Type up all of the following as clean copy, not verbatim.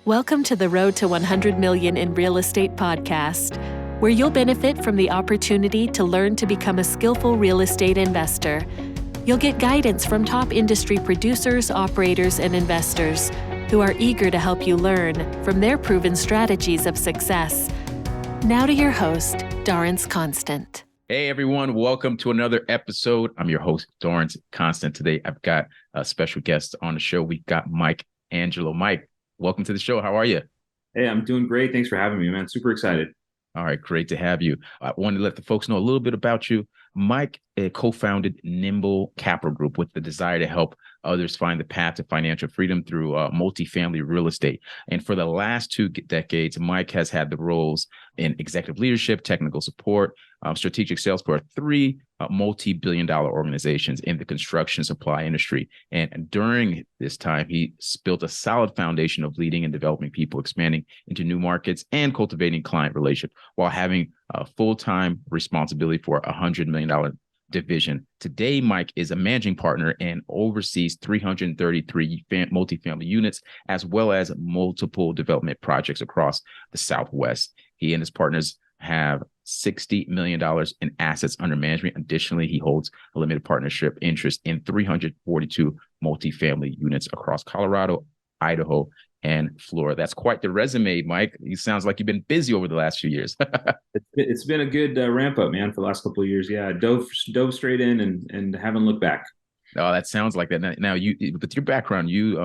Welcome to the Road to 100 Million in Real Estate podcast, where you'll benefit from the opportunity to learn to become a skillful real estate investor. You'll get guidance from top industry producers, operators, and investors who are eager to help you learn from their proven strategies of success. Now to your host, Dorrance Constant. Hey everyone, welcome to another episode. I'm your host, Dorrance Constant. Today, I've got a special guest on the show. We've got Angelo. Mike, welcome to the show. How are you? Hey, I'm doing great. Thanks for having me, man. Super excited. All right, great to have you. I wanted to let the folks know a little bit about you. Mike co-founded Nimble Capital Group with the desire to help others find the path to financial freedom through multifamily real estate. And for the last 2 decades, Mike has had the roles in executive leadership, technical support, strategic sales for 3 multi-billion-dollar organizations in the construction supply industry. And during this time, he built a solid foundation of leading and developing people, expanding into new markets, and cultivating client relationships while having a full-time responsibility for a $100 million division. Today, Mike is a managing partner and oversees 333 multifamily units, as well as multiple development projects across the Southwest. He and his partners have $60 million in assets under management. Additionally, he holds a limited partnership interest in 342 multifamily units across Colorado, Idaho, and Florida. That's quite the resume, Mike. It sounds like you've been busy over the last few years. It's been a good ramp up, man, for the last couple of years. Yeah, dove straight in and haven't looked back. Oh, that sounds like that. Now, you with your background, you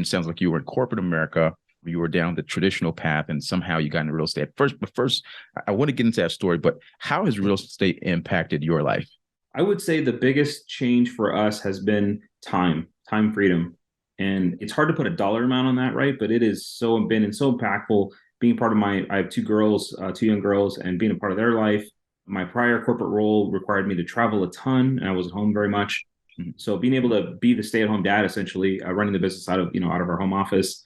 sounds like you were in corporate America. You were down the traditional path, and somehow you got into real estate. First, I want to get into that story. But how has real estate impacted your life? I would say the biggest change for us has been time freedom. And it's hard to put a dollar amount on that, right? But it is been so impactful being part of I have 2 young girls, and being a part of their life. My prior corporate role required me to travel a ton, and I wasn't home very much. So being able to be the stay-at-home dad, essentially running the business out of our home office,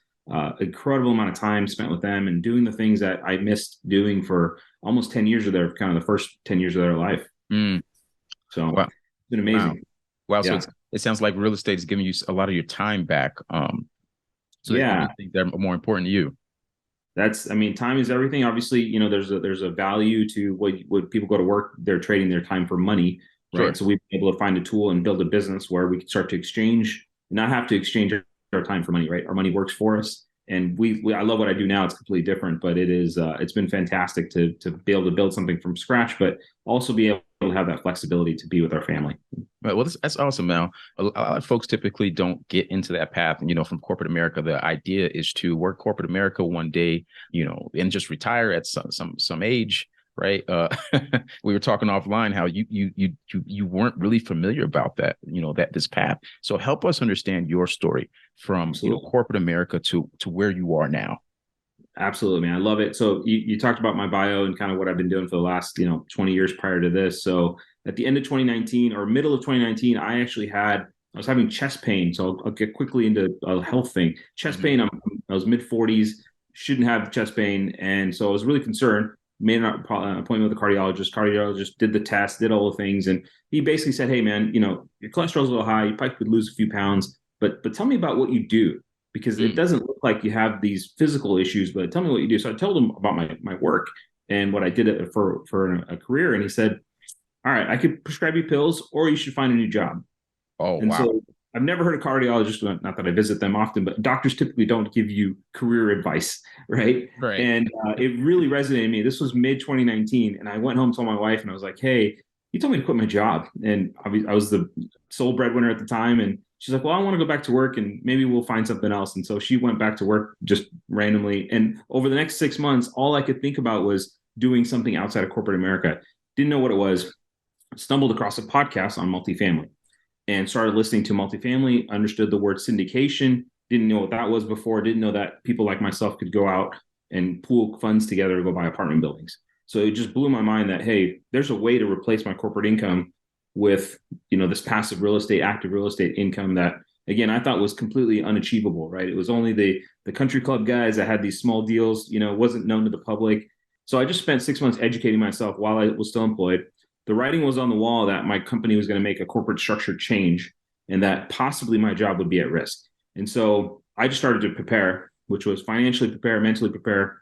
incredible amount of time spent with them and doing the things that I missed doing for almost 10 years of their kind of the first 10 years of their life. So wow. It's been amazing. Wow. Yeah. So it sounds like real estate is giving you a lot of your time back. So yeah, I think they're more important to you. Time is everything. Obviously, there's a value to what people go to work. They're trading their time for money, right? Sure. So we've been able to find a tool and build a business where we can start to not have to exchange our time for money, right? Our money works for us. And I love what I do now. It's completely different, but it's been fantastic to be able to build something from scratch, but also be able to have that flexibility to be with our family. Right. Well, that's awesome, Mal. A lot of folks typically don't get into that path. From corporate America, the idea is to work corporate America one day, and just retire at some age. Right. We were talking offline how you weren't really familiar about that, this path. So help us understand your story from corporate America to where you are now. Absolutely, man. I love it. So you talked about my bio and kind of what I've been doing for the last 20 years prior to this. So at the end of 2019 or middle of 2019, I was having chest pain. So I'll get quickly into a health thing. Chest pain. I was mid 40s, shouldn't have chest pain, and so I was really concerned. Made an appointment with a cardiologist. Cardiologist did the test, did all the things, and he basically said, "Hey, man, your cholesterol's a little high. You probably could lose a few pounds, but tell me about what you do, because it doesn't look like you have these physical issues. But tell me what you do." So I told him about my work and what I did for a career, and he said, "All right, I could prescribe you pills, or you should find a new job." Oh, and wow. So I've never heard a cardiologist, not that I visit them often, but doctors typically don't give you career advice, right? Right. And it really resonated with me. This was mid 2019, and I went home, told my wife, and I was like, "Hey, you told me to quit my job." And I was the sole breadwinner at the time, and she's like, "Well, I want to go back to work, and maybe we'll find something else." And so she went back to work just randomly. And over the next 6 months, all I could think about was doing something outside of corporate America. Didn't know what it was. Stumbled across a podcast on multifamily and started listening to multifamily, understood the word syndication, didn't know what that was before, didn't know that people like myself could go out and pool funds together to go buy apartment buildings. So it just blew my mind that, hey, there's a way to replace my corporate income with, this passive real estate, active real estate income that, again, I thought was completely unachievable, right? It was only the country club guys that had these small deals, wasn't known to the public. So I just spent 6 months educating myself while I was still employed. The writing was on the wall that my company was going to make a corporate structure change and that possibly my job would be at risk. And so I just started to prepare which was financially prepare, mentally prepare.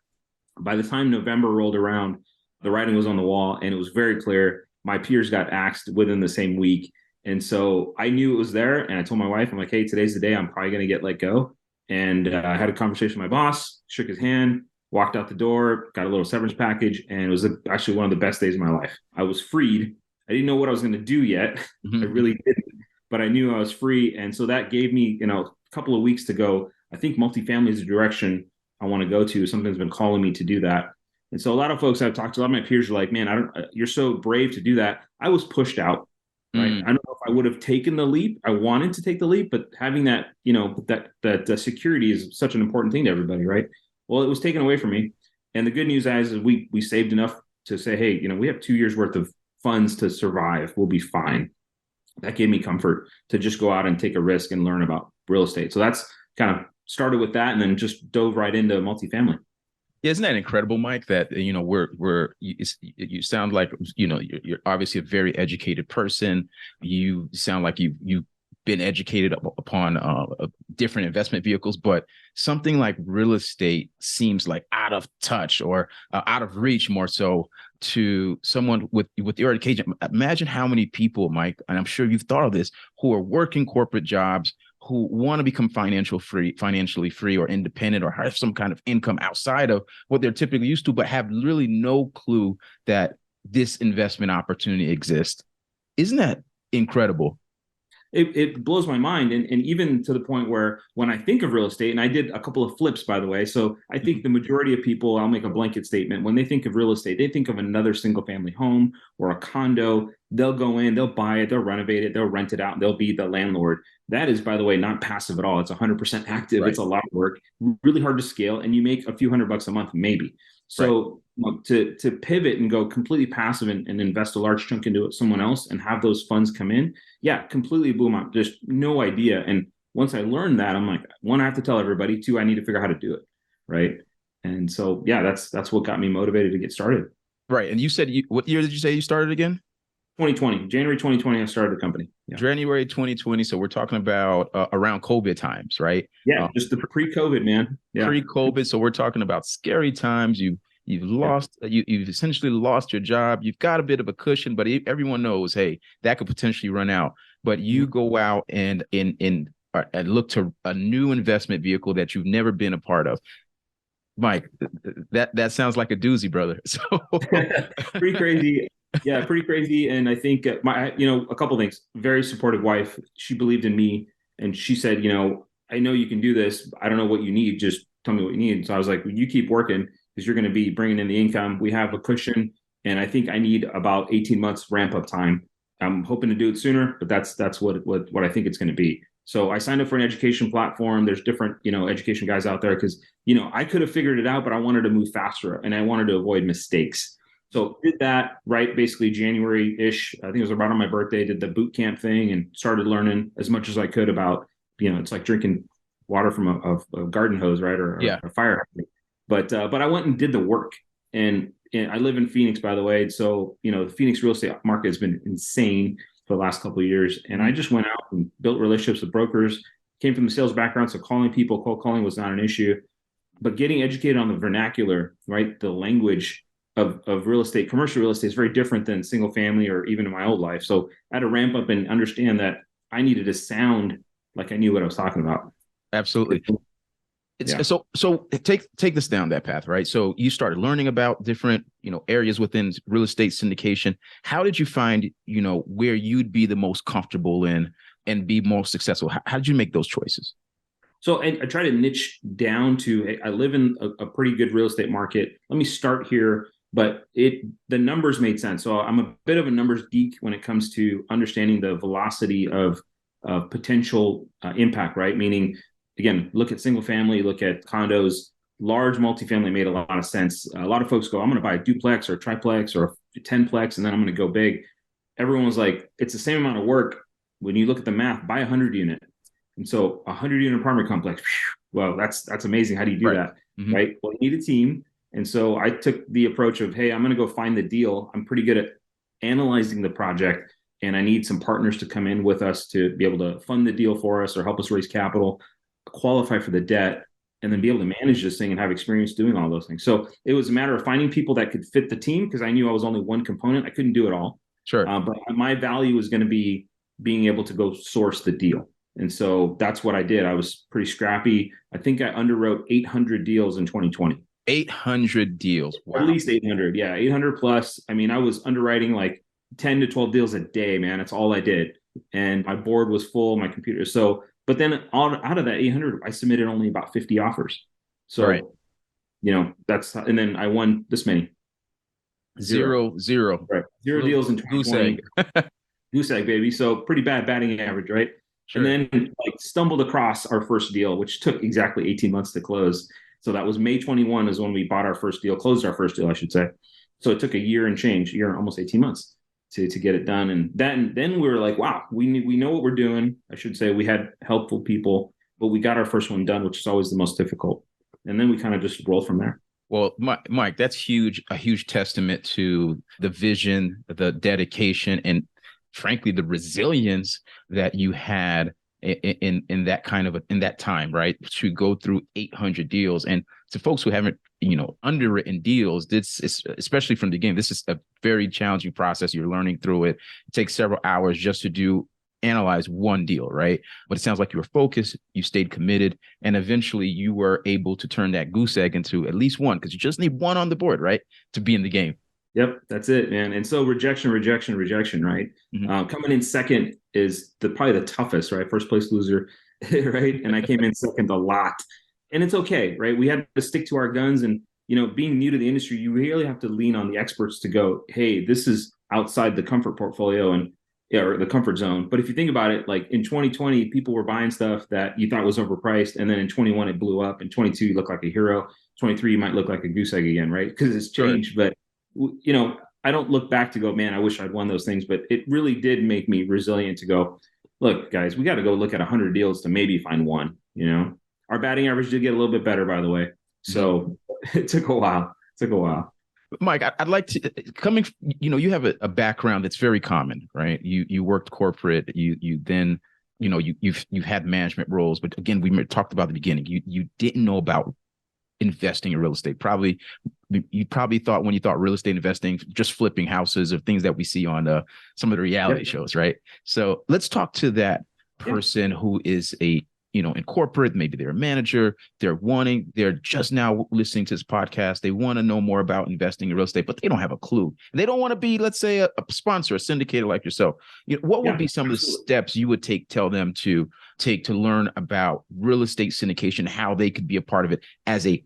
By the time November rolled around, the writing was on the wall and it was very clear. My peers got axed within the same week. And so I knew it was there. And I told my wife, I'm like, hey, today's the day I'm probably going to get let go. And I had a conversation with my boss, shook his hand, walked out the door, got a little severance package. And it was actually one of the best days of my life. I was freed. I didn't know what I was going to do yet. I really didn't, but I knew I was free. And so that gave me, a couple of weeks to go. I think multifamily is the direction I want to go to. Something's been calling me to do that. And so a lot of folks I've talked to, a lot of my peers are like, man, you're so brave to do that. I was pushed out. Right. I don't know if I would have taken the leap. I wanted to take the leap, but having that, that security is such an important thing to everybody. Right. Well, it was taken away from me. And the good news is we saved enough to say, hey, we have 2 years worth of funds to survive. We'll be fine. That gave me comfort to just go out and take a risk and learn about real estate. So that's kind of started with that and then just dove right into multifamily. Yeah, isn't that incredible, Mike? That you sound like you're obviously a very educated person. You sound like you've been educated upon different investment vehicles, but something like real estate seems like out of touch or out of reach, more so to someone with your education. Imagine how many people, Mike, and I'm sure you've thought of this, who are working corporate jobs, who want to become financially free or independent or have some kind of income outside of what they're typically used to, but have really no clue that this investment opportunity exists. Isn't that incredible? It blows my mind. And even to the point where when I think of real estate, and I did a couple of flips, by the way. So I think the majority of people, I'll make a blanket statement, when they think of real estate, they think of another single family home or a condo. They'll go in, they'll buy it, they'll renovate it, they'll rent it out, and they'll be the landlord. That is, by the way, not passive at all. It's 100% active. Right. It's a lot of work, really hard to scale, and you make a few $100 a month, maybe. So to pivot and go completely passive and invest a large chunk into it, someone else and have those funds come in, completely blew my, just no idea. And once I learned that, I'm like, one, I have to tell everybody. Two, I need to figure out how to do it. Right. And so, that's what got me motivated to get started. Right. And you said, what year did you say you started again? 2020, January 2020, I started the company. Yeah. January 2020. So we're talking about around COVID times, right? Yeah, just the pre-COVID, man. Yeah. Pre-COVID. So we're talking about scary times. You've lost, you've essentially lost your job. You've got a bit of a cushion, but everyone knows, hey, that could potentially run out. But you go out and look to a new investment vehicle that you've never been a part of. Mike, that sounds like a doozy, brother. So pretty crazy. Yeah, pretty crazy. And I think a couple of things. Very supportive wife. She believed in me, and she said, I know you can do this. I don't know what you need. Just tell me what you need. So I was like, well, you keep working because you're going to be bringing in the income. We have a cushion, and I think I need about 18 months ramp up time. I'm hoping to do it sooner, but that's what I think it's going to be. So I signed up for an education platform. There's different, education guys out there because, I could have figured it out, but I wanted to move faster and I wanted to avoid mistakes. So did that, right, basically January-ish. I think it was around my birthday, did the boot camp thing and started learning as much as I could about, it's like drinking water from a garden hose, right, or a fire hydrant. But I went and did the work. And I live in Phoenix, by the way. So, the Phoenix real estate market has been insane for the last couple of years. And I just went out and built relationships with brokers, came from the sales background. So calling people, cold calling was not an issue. But getting educated on the vernacular, right, the language of real estate, commercial real estate is very different than single family or even in my old life. So I had to ramp up and understand that I needed to sound like I knew what I was talking about. Absolutely. So take this down that path, right? So you started learning about different, areas within real estate syndication. How did you find, where you'd be the most comfortable in and be most successful? How did you make those choices? So I try to niche down to, hey, I live in a pretty good real estate market. Let me start here. But the numbers made sense. So I'm a bit of a numbers geek when it comes to understanding the velocity of potential impact, right? Meaning, again, look at single family, look at condos, large multifamily made a lot of sense. A lot of folks go, I'm going to buy a duplex or a triplex or a 10plex, and then I'm going to go big. Everyone was like, it's the same amount of work. When you look at the math, buy 100 unit. And so 100 unit apartment complex, well, that's amazing. How do you do that? Mm-hmm. Right? Well, you need a team. And so I took the approach of, hey, I'm going to go find the deal. I'm pretty good at analyzing the project, and I need some partners to come in with us to be able to fund the deal for us or help us raise capital, qualify for the debt, and then be able to manage this thing and have experience doing all those things. So it was a matter of finding people that could fit the team, because I knew I was only one component. I couldn't do it all. Sure. But my value was going to be being able to go source the deal. And so that's what I did. I was pretty scrappy. I think I underwrote 800 deals in 2020. 800 deals. Wow. At least 800. Yeah, 800 plus. I mean, I was underwriting like 10 to 12 deals a day, man. That's all I did. And my board was full, my computer. So, but then out of that 800, I submitted only about 50 offers. So, right. that's, and then I won this many. Zero. Right. Zero deals in 2020. Goose egg, baby. So pretty bad batting average, right? Sure. And then stumbled across our first deal, which took exactly 18 months to close. So that was May 21 is when we bought our first deal, closed our first deal, I should say. So it took a year and change, almost 18 months to get it done. And then we were like, wow, we know what we're doing. I should say we had helpful people, but we got our first one done, which is always the most difficult. And then we kind of just rolled from there. Well, Mike, that's a huge testament to the vision, the dedication, and frankly, the resilience that you had in that time, right? To go through 800 deals. And to folks who haven't, underwritten deals, especially from the beginning, this is a very challenging process. You're learning through it. It takes several hours just to analyze one deal, right? But it sounds like you were focused, you stayed committed, and eventually you were able to turn that goose egg into at least one, because you just need one on the board, right? To be in the game. Yep, that's it, man. And so rejection, right? Mm-hmm. Coming in second is probably the toughest, right? First place loser, right? And I came in second a lot, and it's okay, right? We had to stick to our guns, and being new to the industry, you really have to lean on the experts to go, hey, this is outside the comfort portfolio or the comfort zone. But if you think about it, like in 2020, people were buying stuff that you thought was overpriced, and then in 21 it blew up. In 22, you look like a hero. 23, you might look like a goose egg again, right? Because it's changed, right. But I don't look back to go, man, I wish I'd won those things, but it really did make me resilient to go, look, guys, we got to go look at 100 deals to maybe find one. Our batting average did get a little bit better, by the way. So it took a while. Mike, I'd like to you have a background that's very common, right? You worked corporate, you then, you've had management roles, but again, we talked about the beginning. You didn't know about investing in real estate. You probably thought, when you thought real estate investing, just flipping houses or things that we see on some of the reality shows, right? So let's talk to that person who is in corporate, maybe they're a manager, they're just now listening to this podcast. They want to know more about investing in real estate, but they don't have a clue. They don't want to be, let's say, a sponsor, a syndicator like yourself. What would be some of the steps you would tell them to take to learn about real estate syndication, how they could be a part of it as a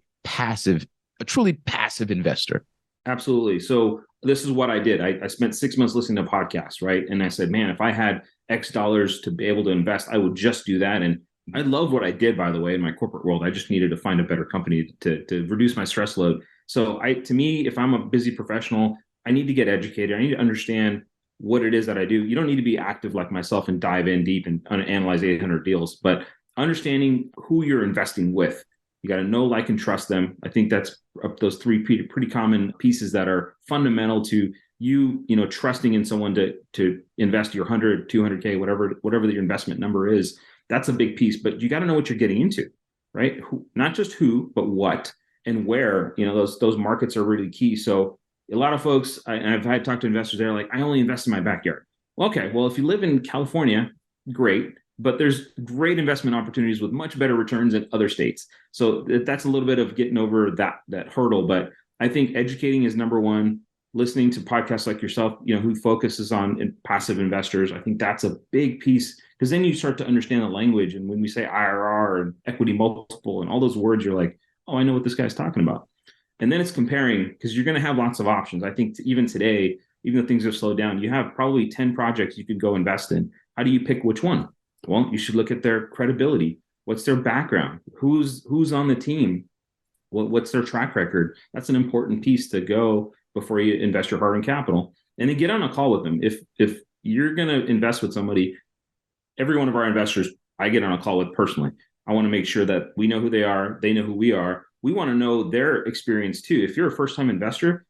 truly passive investor? Absolutely. So this is what I did. I spent 6 months listening to podcasts, right? And I said, man, if I had X dollars to be able to invest, I would just do that. And I love what I did, by the way, in my corporate world. I just needed to find a better company to reduce my stress load. So to me, if I'm a busy professional, I need to get educated. I need to understand what it is that I do. You don't need to be active like myself and dive in deep and analyze 800 deals, but understanding who you're investing with. You got to know, like, and trust them. I think that's those three pretty common pieces that are fundamental to you trusting in someone to invest your 100, 200K, whatever your investment number is. That's a big piece, but you got to know what you're getting into, right? Not just who, but what and where. Those markets are really key. So a lot of folks, I've had talked to investors, they're like, I only invest in my backyard. Okay, well, if you live in California, great, but there's great investment opportunities with much better returns in other states. So that's a little bit of getting over that hurdle. But I think educating is number one. Listening to podcasts like yourself, who focuses on passive investors, I think that's a big piece, because then you start to understand the language. And when we say IRR and equity multiple and all those words, you're like, oh, I know what this guy's talking about. And then it's comparing, because you're going to have lots of options. I think even today, even though things have slowed down, you have probably 10 projects you could go invest in. How do you pick which one? Well, you should look at their credibility. What's their background? Who's on the team? What's their track record? That's an important piece to go before you invest your hard-earned capital. And then get on a call with them. If you're going to invest with somebody, every one of our investors, I get on a call with personally. I want to make sure that we know who they are. They know who we are. We want to know their experience too. If you're a first-time investor,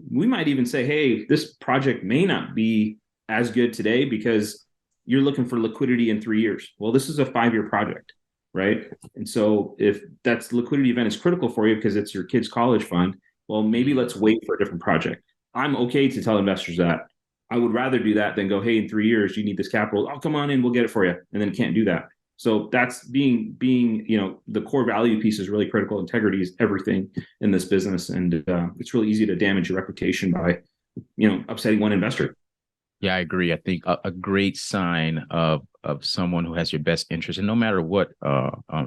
we might even say, hey, this project may not be as good today because you're looking for liquidity in 3 years. Well, this is a 5-year project. right? And so if that's liquidity event is critical for you because it's your kid's college fund, well, maybe let's wait for a different project. I'm okay to tell investors that. I would rather do that than go, hey, in 3 years, you need this capital. Oh, come on in, we'll get it for you. And then can't do that. So that's being, the core value piece is really critical. Integrity is everything in this business. And it's really easy to damage your reputation by, upsetting one investor. Yeah, I agree. I think a great sign of someone who has your best interest, and no matter what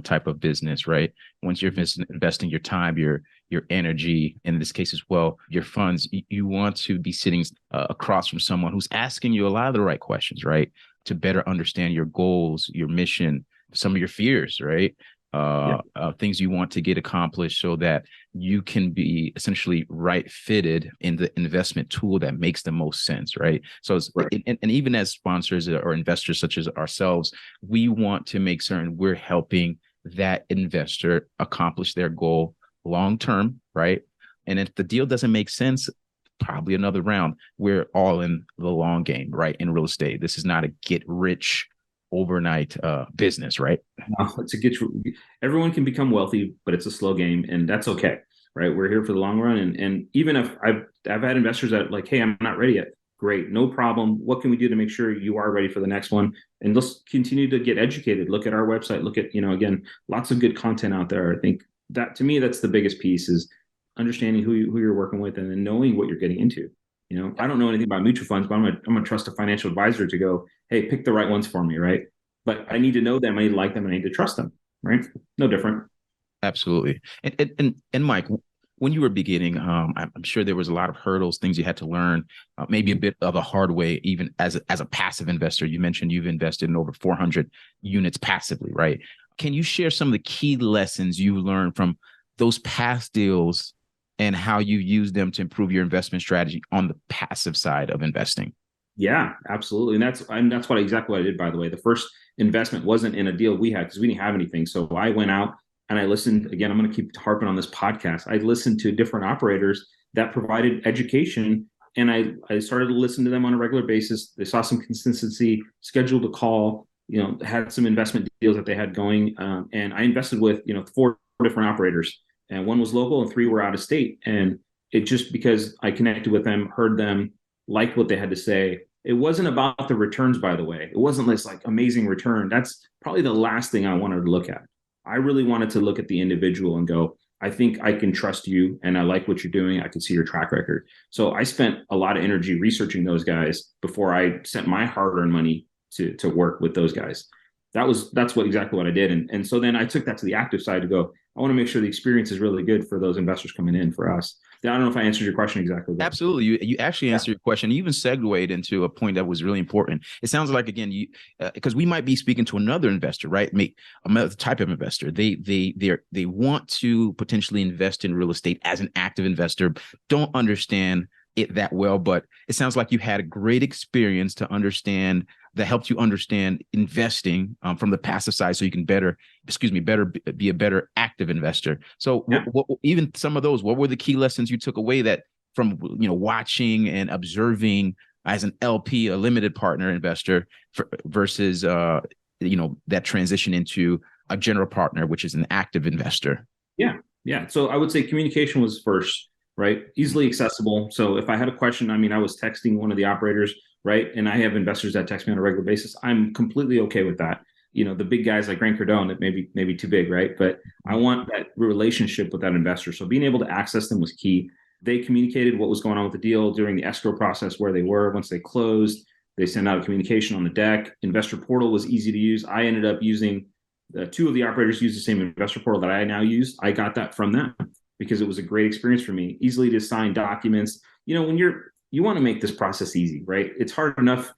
type of business, right? Once you're investing your time, your energy, in this case as well, your funds, you want to be sitting across from someone who's asking you a lot of the right questions, right? To better understand your goals, your mission, some of your fears, right? Things you want to get accomplished so that you can be essentially right fitted in the investment tool that makes the most sense, right? So, and even as sponsors or investors such as ourselves, we want to make certain we're helping that investor accomplish their goal long term, right? And if the deal doesn't make sense, probably another round. We're all in the long game, right? In real estate, this is not a get rich overnight business, right? No, everyone can become wealthy, but it's a slow game, and that's okay, right? We're here for the long run, and even if I've had investors that like, hey, I'm not ready yet. Great, no problem. What can we do to make sure you are ready for the next one? And let's continue to get educated. Look at our website. Look at, again, lots of good content out there. I think that to me, that's the biggest piece is understanding who you're working with and then knowing what you're getting into. I don't know anything about mutual funds, but I'm gonna trust a financial advisor to go, hey, pick the right ones for me, right? But I need to know them, I need to like them, and I need to trust them, right? No different. Absolutely. And Mike, when you were beginning, I'm sure there was a lot of hurdles, things you had to learn, maybe a bit of a hard way, even as a passive investor. You mentioned you've invested in over 400 units passively, right? Can you share some of the key lessons you learned from those past deals and how you use them to improve your investment strategy on the passive side of investing? Yeah, absolutely. And that's exactly what I did, by the way. The first investment wasn't in a deal we had because we didn't have anything. So I went out and I listened. Again, I'm going to keep harping on this podcast. I listened to different operators that provided education, and I started to listen to them on a regular basis. They saw some consistency, scheduled a call, had some investment deals that they had going. And I invested with, 4 different operators, and 1 was local and 3 were out of state. And it just because I connected with them, heard them, liked what they had to say. It wasn't about the returns, by the way. It wasn't this like amazing return. That's probably the last thing I wanted to look at. I really wanted to look at the individual and go, I think I can trust you and I like what you're doing. I can see your track record. So I spent a lot of energy researching those guys before I sent my hard-earned money to work with those guys. That's exactly what I did. And so then I took that to the active side to go, I want to make sure the experience is really good for those investors coming in for us. I don't know if I answered your question exactly. But. Absolutely. You actually answered your question. You even segued into a point that was really important. It sounds like, again, because we might be speaking to another investor, right? Another type of investor. They want to potentially invest in real estate as an active investor, don't understand it that well, but it sounds like you had a great experience to understand that helped you understand investing from the passive side, so you can better be a better active investor. So even some of those, what were the key lessons you took away that from watching and observing as an LP, a limited partner investor, versus that transition into a general partner, which is an active investor? Yeah. So I would say communication was first, right? Easily accessible. So if I had a question, I was texting one of the operators, right? And I have investors that text me on a regular basis. I'm completely okay with that. The big guys like Grant Cardone, that maybe too big, right? But I want that relationship with that investor. So being able to access them was key. They communicated what was going on with the deal during the escrow process, where they were. Once they closed, they sent out a communication on the deck. Investor portal was easy to use. I ended up using 2 of the operators used the same investor portal that I now use. I got that from them because it was a great experience for me. Easily to sign documents. When you want to make this process easy, right? It's hard enough,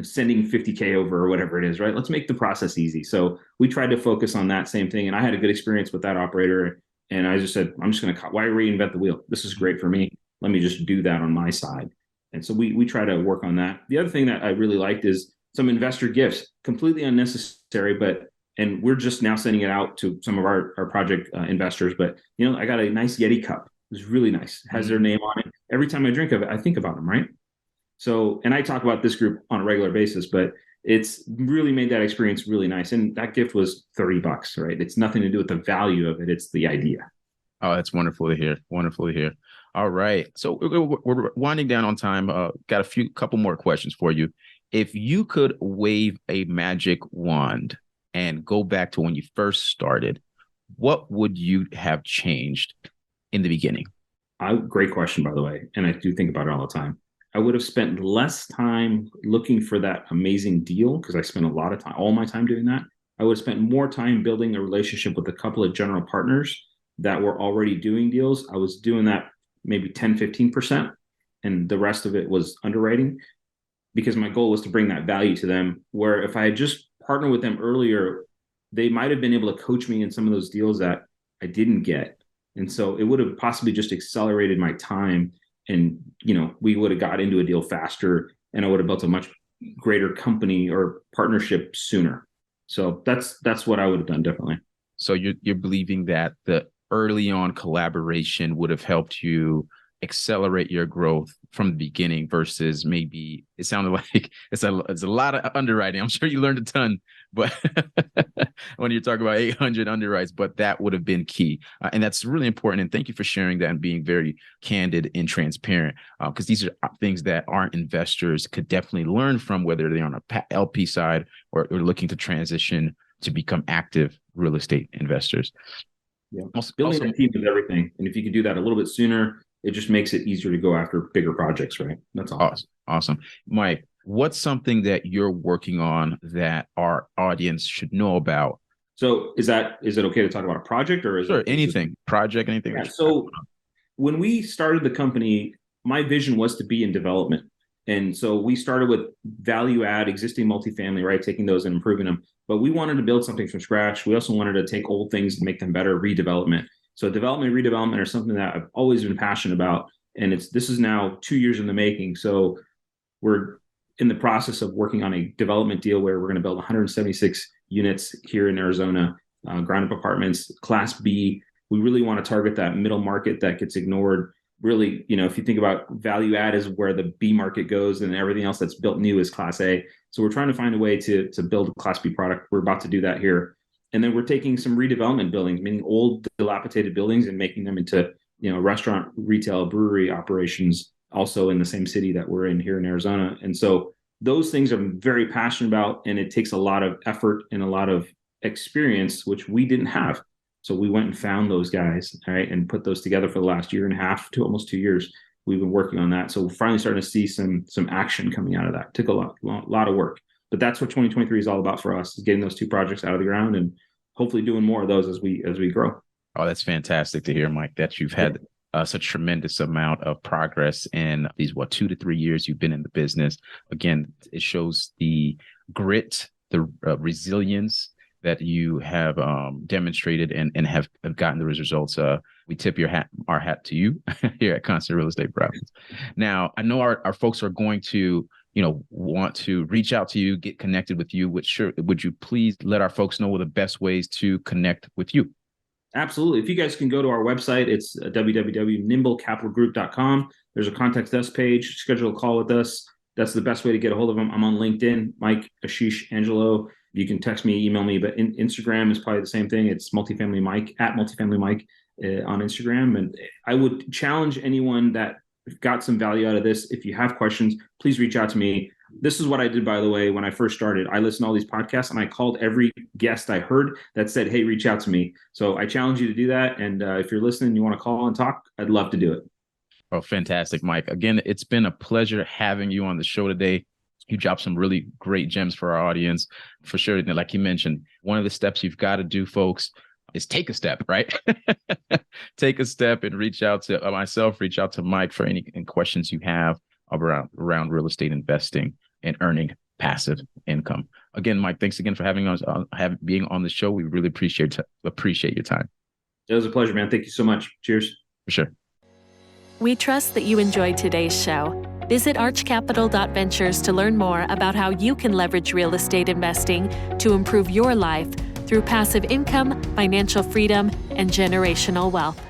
sending 50K over or whatever it is, right? Let's make the process easy. So we tried to focus on that same thing. And I had a good experience with that operator. And I just said, I'm just going to, why reinvent the wheel? This is great for me. Let me just do that on my side. And so we try to work on that. The other thing that I really liked is some investor gifts, completely unnecessary, and we're just now sending it out to some of our project investors. But, I got a nice Yeti cup. It was really nice. It has their name on it. Every time I drink of it, I think about them, right? So, and I talk about this group on a regular basis, but it's really made that experience really nice. And that gift was $30, right? It's nothing to do with the value of it. It's the idea. Oh, that's wonderful to hear. Wonderful to hear. All right. So we're winding down on time. Got couple more questions for you. If you could wave a magic wand and go back to when you first started, what would you have changed in the beginning? Great question, by the way. And I do think about it all the time. I would have spent less time looking for that amazing deal because I spent a lot of time, all my time doing that. I would have spent more time building a relationship with a couple of general partners that were already doing deals. I was doing that maybe 10, 15%. And the rest of it was underwriting because my goal was to bring that value to them, where if I had just partnered with them earlier, they might have been able to coach me in some of those deals that I didn't get. And so it would have possibly just accelerated my time, and, we would have got into a deal faster, and I would have built a much greater company or partnership sooner. So that's what I would have done differently. So you're believing that the early on collaboration would have helped you accelerate your growth from the beginning versus maybe it sounded like it's a lot of underwriting. I'm sure you learned a ton, but when you're talking about 800 underwrites, but that would have been key. And that's really important. And thank you for sharing that and being very candid and transparent, because these are things that our investors could definitely learn from, whether they're on a LP side or looking to transition to become active real estate investors. Yeah. Building a team is everything. And if you could do that a little bit sooner, it just makes it easier to go after bigger projects, right? That's all. Awesome. Mike, what's something that you're working on that our audience should know about? So is it okay to talk about a project or Sure, anything, project, anything? Yeah, so when we started the company, my vision was to be in development. And so we started with value add existing multifamily, right? Taking those and improving them. But we wanted to build something from scratch. We also wanted to take old things and make them better, redevelopment. So development and redevelopment are something that I've always been passionate about. And this is now 2 years in the making. So we're in the process of working on a development deal where we're going to build 176 units here in Arizona, ground up apartments, Class B. We really want to target that middle market that gets ignored. Really, if you think about value add is where the B market goes, and everything else that's built new is Class A. So we're trying to find a way to build a Class B product. We're about to do that here. And then we're taking some redevelopment buildings, meaning old dilapidated buildings, and making them into, restaurant, retail, brewery operations, also in the same city that we're in here in Arizona. And so those things I'm very passionate about, and it takes a lot of effort and a lot of experience, which we didn't have. So we went and found those guys, all right, and put those together for the last year and a half to almost 2 years. We've been working on that. So we're finally starting to see some action coming out of that. It took a lot of work. But that's what 2023 is all about for us, is getting those two projects out of the ground and hopefully doing more of those as we grow. Oh, that's fantastic to hear, Mike, that you've had such tremendous amount of progress in these, 2 to 3 years you've been in the business. Again, it shows the grit, the resilience that you have demonstrated and have gotten the results. We tip our hat to you here at Constant Real Estate Profits. Now, I know our folks are going to want to reach out to you, get connected with you. Would you please let our folks know what the best ways to connect with you? Absolutely. If you guys can go to our website, it's www.nimblecapitalgroup.com. There's a contact us page. Schedule a call with us. That's the best way to get a hold of them. I'm on LinkedIn, Mike, Ashish, Angelo. You can text me, email me, but Instagram is probably the same thing. It's multifamily Mike, at multifamily Mike on Instagram. And I would challenge anyone that got some value out of this. If you have questions, please reach out to me. This is what I did, by the way, when I first started. I listened to all these podcasts and I called every guest I heard that said, hey, reach out to me. So I challenge you to do that. And if you're listening, you want to call and talk, I'd love to do it. Oh, fantastic, Mike. Again, it's been a pleasure having you on the show today. You dropped some really great gems for our audience. For sure, like you mentioned, one of the steps you've got to do, folks, is take a step, right? Take a step and reach out to myself, reach out to Mike for any questions you have around real estate investing and earning passive income. Again, Mike, thanks again for having us, being on the show. We really appreciate your time. It was a pleasure, man. Thank you so much. Cheers. For sure. We trust that you enjoyed today's show. Visit archcapital.ventures to learn more about how you can leverage real estate investing to improve your life through passive income, financial freedom, and generational wealth.